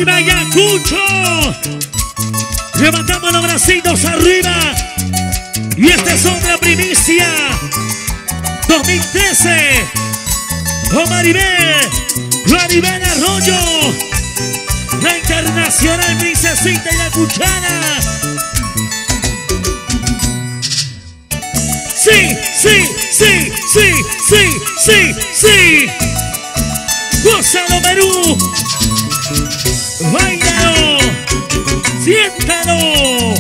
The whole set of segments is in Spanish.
arriba, Ayacucho. Levantamos los bracitos arriba. Y esta es otra primicia 2013 con Maribel Arroyo, la internacional princesita y la cuchara. Sí, sí, sí, sí, sí, sí, sí. Gózalo, Perú. Báilalo. Siéntalo.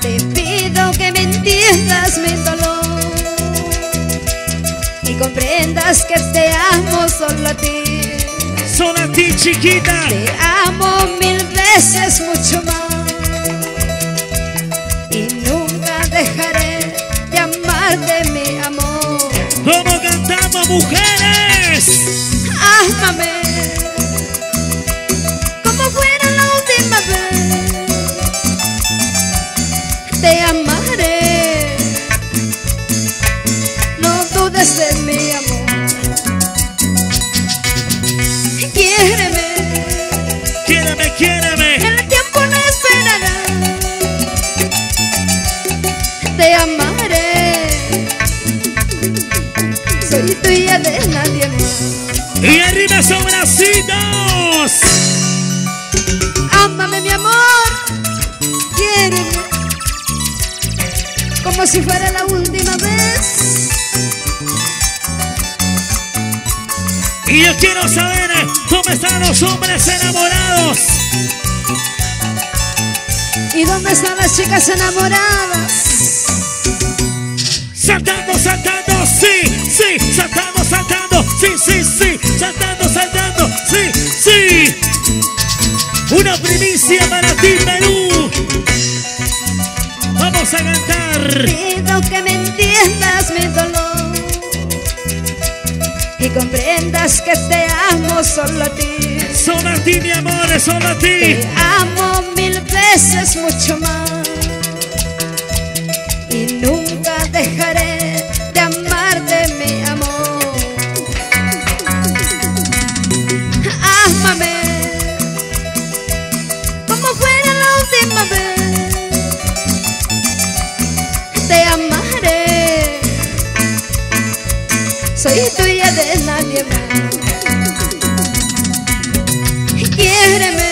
Te pido que me entiendas mi dolor y comprendas que te amo solo a ti. Solo a ti, chiquita. Te amo 1000 veces mucho más y nunca dejaré de amarte, mi amor. ¿Cómo cantamos, mujeres? Ámame como fuera la última vez. Te amaré, no dudes de mi amor. Quiéreme, Quiéreme, quiéreme. el tiempo no esperará. Te amaré, soy tuya de nadie más. Y arriba esos bracitos. Ámame, mi amor, quiéreme como si fuera la última vez. Y yo quiero saber cómo están los hombres enamorados. ¿Y dónde están las chicas enamoradas? Saltando, saltando, sí, sí, saltando, saltando, sí, sí, sí, saltando, saltando, sí, sí. Una primicia para ti, Perú. Vamos a cantar. Pido que me entiendas mi dolor y comprendas que te amo solo a ti. Solo a ti, mi amor, solo a ti. Te amo 1000 veces mucho más y nunca dejaré de amarte, mi amor. Ámame como fuera la última vez. Te amaré, soy tuya de nadie más. Quiéreme,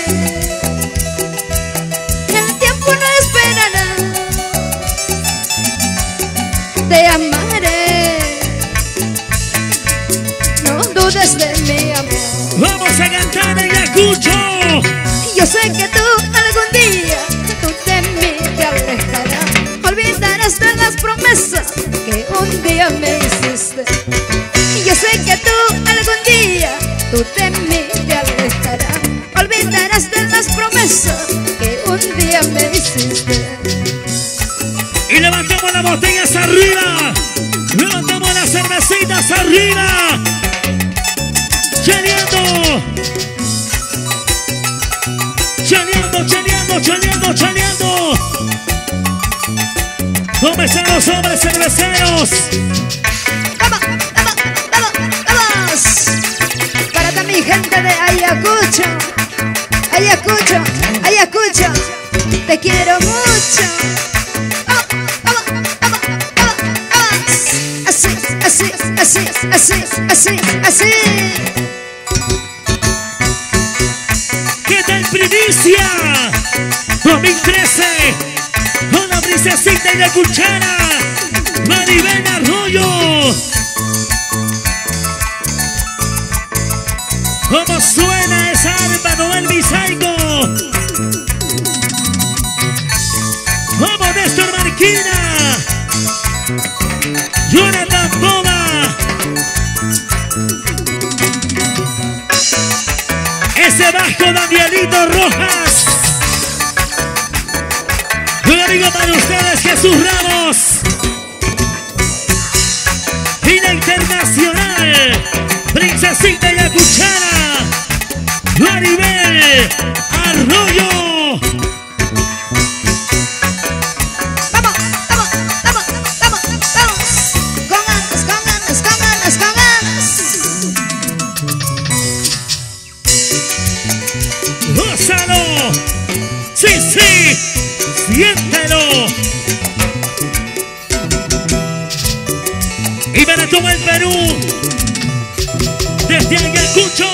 el tiempo no esperará. Te amaré, no dudes de mi amor. Vamos a cantar, Ayacucho. Yo sé que tú algún día tú de mí te alejarás. Olvidarás de las promesas que un día me hiciste. Yo sé que tú algún día tú de mí te alejarás. Olvidarás de las promesas que un día me hiciste. Y levantamos las botellas arriba. Levantamos las cervecitas arriba. Chaleando. Chaleando, chaleando, chaleando, chaleando. ¿Cómo están los hombres cerveceros? ¡Vamos, vamos, vamos, vamos! Para toda mi gente de Ayacucho, Ayacucho, Ayacucho, te quiero mucho. Vamos, vamos, vamos, vamos, vamos. Así, así, así, así, así, así. ¿Qué tal primicia? 2013 con la princesita y la cuchara Maribel Arroyo. ¿Cómo suena esa arpa, Noel Misaico? Vamos, Néstor Marquina, Jonathan Boba. Ese bajo Danielito Rojas. Un amigo para ustedes, Jesús Ramos. Y la internacional princesita y la cuchara Maribel Arroyo. Vamos, vamos, vamos, vamos, vamos. Con ganas, con ganas, con ganas, con ganas. siéntelo. Y para todo el Perú, desde Ayacucho.